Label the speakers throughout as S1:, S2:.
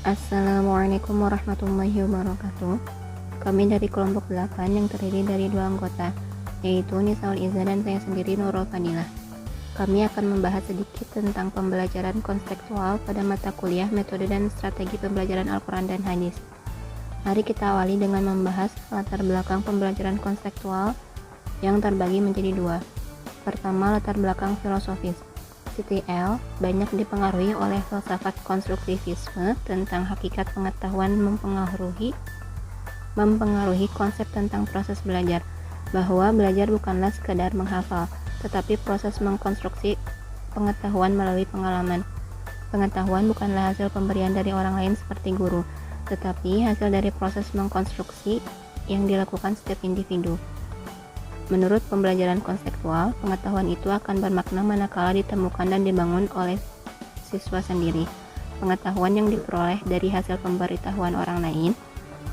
S1: Assalamualaikum warahmatullahi wabarakatuh. Kami dari kelompok 8 yang terdiri dari 2 anggota, yaitu Nisaul Iza dan saya sendiri Nurul Fadilah. Kami akan membahas sedikit tentang pembelajaran konseptual pada mata kuliah metode dan strategi pembelajaran Al-Quran dan Hadis. Mari kita awali dengan membahas latar belakang pembelajaran konseptual yang terbagi menjadi 2. Pertama, latar belakang filosofis. CTL banyak dipengaruhi oleh filsafat konstruktivisme tentang hakikat pengetahuan mempengaruhi konsep tentang proses belajar, bahwa belajar bukanlah sekadar menghafal, tetapi proses mengkonstruksi pengetahuan melalui pengalaman. Pengetahuan bukanlah hasil pemberian dari orang lain seperti guru, tetapi hasil dari proses mengkonstruksi yang dilakukan setiap individu. Menurut pembelajaran konseptual, pengetahuan itu akan bermakna manakala ditemukan dan dibangun oleh siswa sendiri. Pengetahuan yang diperoleh dari hasil pemberitahuan orang lain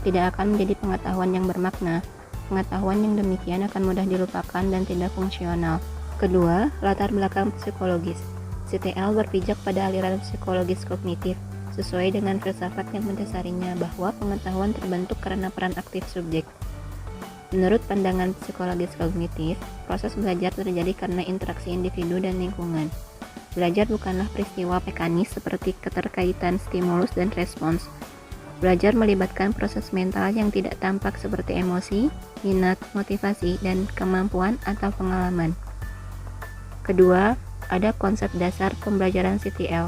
S1: tidak akan menjadi pengetahuan yang bermakna. Pengetahuan yang demikian akan mudah dilupakan dan tidak fungsional. Kedua, latar belakang psikologis. CTL berpijak pada aliran psikologis kognitif, sesuai dengan filsafat yang mendasarinya bahwa pengetahuan terbentuk karena peran aktif subjek. Menurut pandangan psikologis kognitif, proses belajar terjadi karena interaksi individu dan lingkungan. Belajar bukanlah peristiwa mekanis seperti keterkaitan stimulus dan respons. Belajar melibatkan proses mental yang tidak tampak seperti emosi, minat, motivasi, dan kemampuan atau pengalaman. Kedua, ada konsep dasar pembelajaran CTL.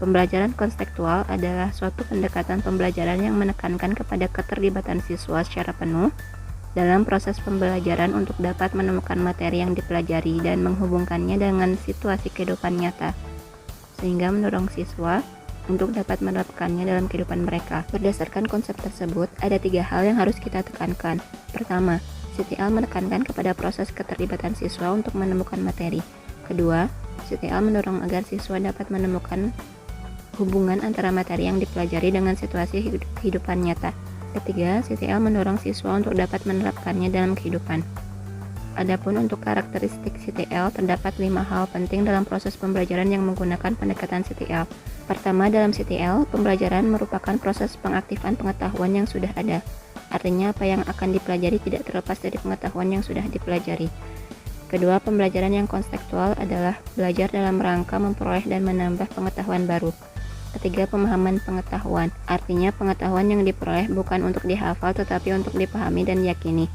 S1: Pembelajaran konseptual adalah suatu pendekatan pembelajaran yang menekankan kepada keterlibatan siswa secara penuh dalam proses pembelajaran untuk dapat menemukan materi yang dipelajari dan menghubungkannya dengan situasi kehidupan nyata, sehingga mendorong siswa untuk dapat menerapkannya dalam kehidupan mereka. Berdasarkan konsep tersebut, ada 3 hal yang harus kita tekankan. Pertama, CTL menekankan kepada proses keterlibatan siswa untuk menemukan materi. Kedua, CTL mendorong agar siswa dapat menemukan hubungan antara materi yang dipelajari dengan situasi kehidupan nyata. Ketiga, CTL mendorong siswa untuk dapat menerapkannya dalam kehidupan. Adapun untuk karakteristik CTL, terdapat 5 hal penting dalam proses pembelajaran yang menggunakan pendekatan CTL. Pertama, dalam CTL, pembelajaran merupakan proses pengaktifan pengetahuan yang sudah ada. Artinya, apa yang akan dipelajari tidak terlepas dari pengetahuan yang sudah dipelajari. Kedua, pembelajaran yang konseptual adalah belajar dalam rangka memperoleh dan menambah pengetahuan baru. Ketiga, pemahaman pengetahuan. Artinya, pengetahuan yang diperoleh bukan untuk dihafal tetapi untuk dipahami dan diyakini.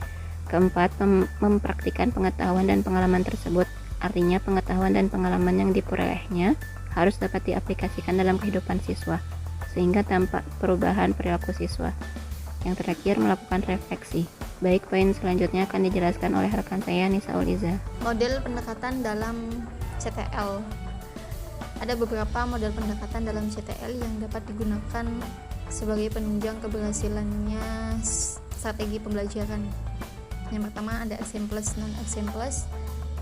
S1: Keempat, mempraktikkan pengetahuan dan pengalaman tersebut. Artinya, pengetahuan dan pengalaman yang diperolehnya harus dapat diaplikasikan dalam kehidupan siswa, sehingga tampak perubahan perilaku siswa. Yang terakhir, melakukan refleksi. Baik, poin selanjutnya akan dijelaskan oleh rekan saya, Nisaul Iza.
S2: Model pendekatan dalam CTL. Ada beberapa model pendekatan dalam CTL yang dapat digunakan sebagai penunjang keberhasilannya strategi pembelajaran. Yang pertama ada exam plus, non-exam plus.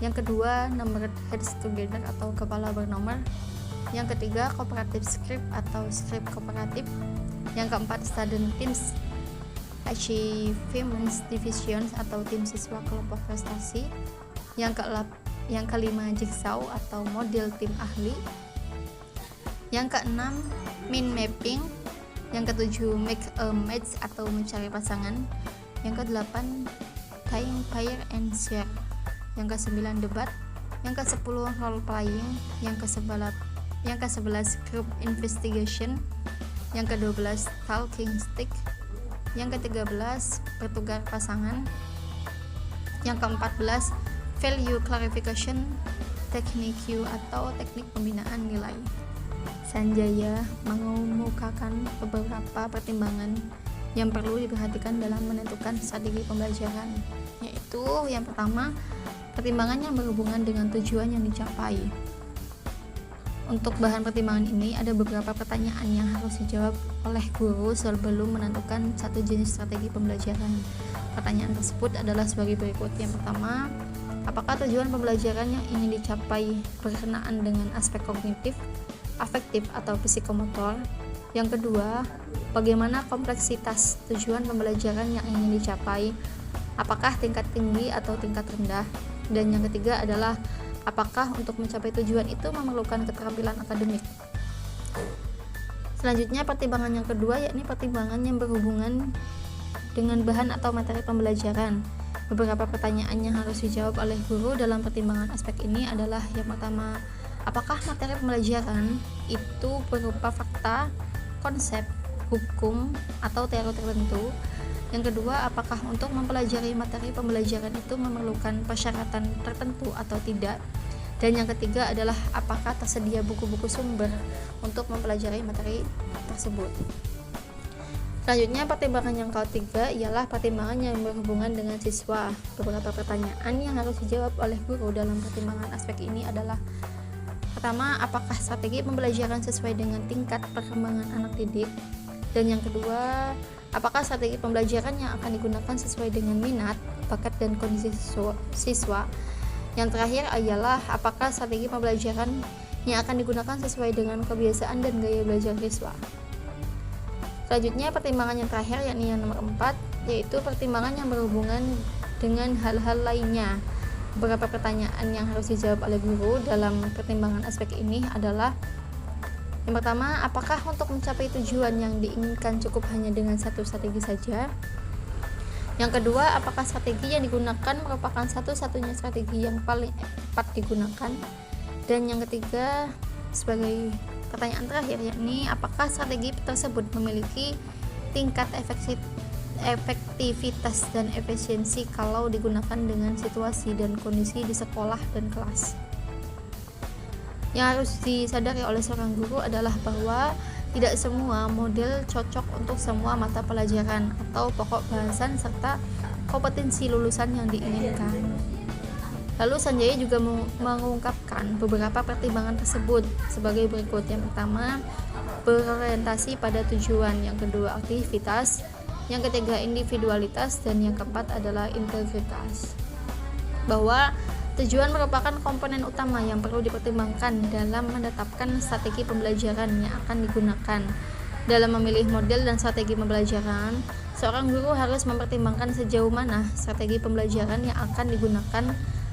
S2: Yang kedua, numbered heads together atau kepala bernomor. Yang ketiga, cooperative script atau script kooperatif. Yang keempat, student teams, achievement divisions atau tim siswa kelompok prestasi. Yang kelima, jigsaw atau model tim ahli. Yang keenam, mind mapping. Yang ketujuh, make a match atau mencari pasangan. Yang kedelapan, time, fire, and share. Yang kesembilan, debat. Yang ke-10, role playing. Yang ke-11, group investigation. Yang ke-12, talking stick. Yang ke-13, bertukar pasangan. Yang ke-14, value clarification, teknik Q atau teknik pembinaan nilai. Sanjaya mengemukakan beberapa pertimbangan yang perlu diperhatikan dalam menentukan strategi pembelajaran, yaitu yang pertama, pertimbangan yang berhubungan dengan tujuan yang dicapai. Untuk bahan pertimbangan ini ada beberapa pertanyaan yang harus dijawab oleh guru sebelum menentukan satu jenis strategi pembelajaran. Pertanyaan tersebut adalah sebagai berikut. Yang pertama, apakah tujuan pembelajaran yang ingin dicapai berkenaan dengan aspek kognitif, afektif atau psikomotor? Yang kedua, bagaimana kompleksitas tujuan pembelajaran yang ingin dicapai? Apakah tingkat tinggi atau tingkat rendah? Dan yang ketiga adalah apakah untuk mencapai tujuan itu memerlukan keterampilan akademik? Selanjutnya pertimbangan yang kedua yakni pertimbangan yang berhubungan dengan bahan atau materi pembelajaran. Beberapa pertanyaan yang harus dijawab oleh guru dalam pertimbangan aspek ini adalah yang pertama, apakah materi pembelajaran itu berupa fakta, konsep, hukum, atau teori tertentu? Yang kedua, apakah untuk mempelajari materi pembelajaran itu memerlukan persyaratan tertentu atau tidak? Dan yang ketiga adalah apakah tersedia buku-buku sumber untuk mempelajari materi tersebut. Selanjutnya pertimbangan yang ketiga ialah pertimbangan yang berhubungan dengan siswa. Beberapa pertanyaan yang harus dijawab oleh guru dalam pertimbangan aspek ini adalah: pertama, apakah strategi pembelajaran sesuai dengan tingkat perkembangan anak didik? Dan yang kedua, apakah strategi pembelajaran yang akan digunakan sesuai dengan minat, bakat, dan kondisi siswa? Yang terakhir ialah apakah strategi pembelajaran yang akan digunakan sesuai dengan kebiasaan dan gaya belajar siswa. Selanjutnya pertimbangan yang terakhir yakni yang nomor 4, yaitu pertimbangan yang berhubungan dengan hal-hal lainnya. Beberapa pertanyaan yang harus dijawab oleh guru dalam pertimbangan aspek ini adalah: yang pertama, apakah untuk mencapai tujuan yang diinginkan cukup hanya dengan satu strategi saja? Yang kedua, apakah strategi yang digunakan merupakan satu-satunya strategi yang paling tepat digunakan? Dan yang ketiga, sebagai pertanyaan terakhir, yakni apakah strategi tersebut memiliki tingkat efektivitas dan efisiensi kalau digunakan dengan situasi dan kondisi di sekolah dan kelas? Yang harus disadari oleh seorang guru adalah bahwa tidak semua model cocok untuk semua mata pelajaran atau pokok bahasan serta kompetensi lulusan yang diinginkan. Lalu Sanjaya juga mengungkapkan beberapa pertimbangan tersebut sebagai berikut. Yang pertama, berorientasi pada tujuan. Yang kedua, aktivitas. Yang ketiga, individualitas. Dan yang keempat adalah integritas. Bahwa tujuan merupakan komponen utama yang perlu dipertimbangkan dalam menetapkan strategi pembelajaran yang akan digunakan. Dalam memilih model dan strategi pembelajaran, seorang guru harus mempertimbangkan sejauh mana strategi pembelajaran yang akan digunakan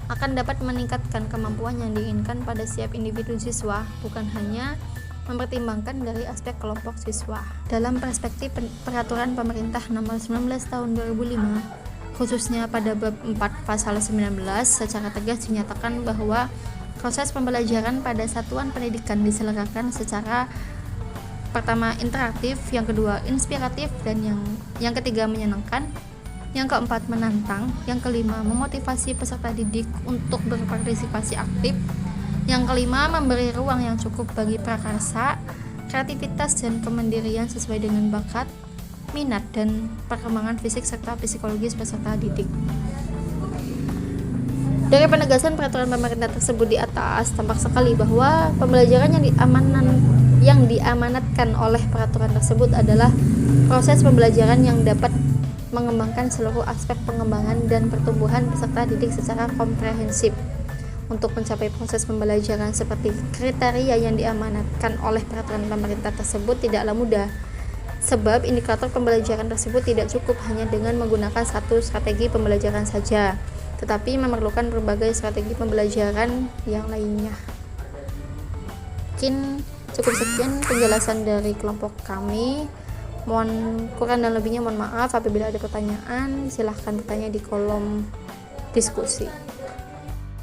S2: akan dapat meningkatkan kemampuan yang diinginkan pada setiap individu siswa, bukan hanya mempertimbangkan dari aspek kelompok siswa. Dalam perspektif peraturan pemerintah nomor 19 tahun 2005, khususnya pada bab 4 pasal 19, secara tegas dinyatakan bahwa proses pembelajaran pada satuan pendidikan diselenggarakan secara pertama interaktif, yang kedua inspiratif, dan yang ketiga menyenangkan, yang keempat menantang, yang kelima memotivasi peserta didik untuk berpartisipasi aktif, yang kelima memberi ruang yang cukup bagi prakarsa, kreativitas, dan kemandirian sesuai dengan bakat, minat, dan perkembangan fisik serta psikologis peserta didik. Dari penegasan peraturan pemerintah tersebut di atas, tampak sekali bahwa pembelajaran yang diamanatkan oleh peraturan tersebut adalah proses pembelajaran yang dapat mengembangkan seluruh aspek pengembangan dan pertumbuhan peserta didik secara komprehensif. Untuk mencapai proses pembelajaran seperti kriteria yang diamanatkan oleh peraturan pemerintah tersebut tidaklah mudah. Sebab indikator pembelajaran tersebut tidak cukup hanya dengan menggunakan satu strategi pembelajaran saja, tetapi memerlukan berbagai strategi pembelajaran yang lainnya. Mungkin cukup sekian penjelasan dari kelompok kami. Mohon kurang dan lebihnya mohon maaf. Apabila ada pertanyaan, silahkan bertanya di kolom diskusi.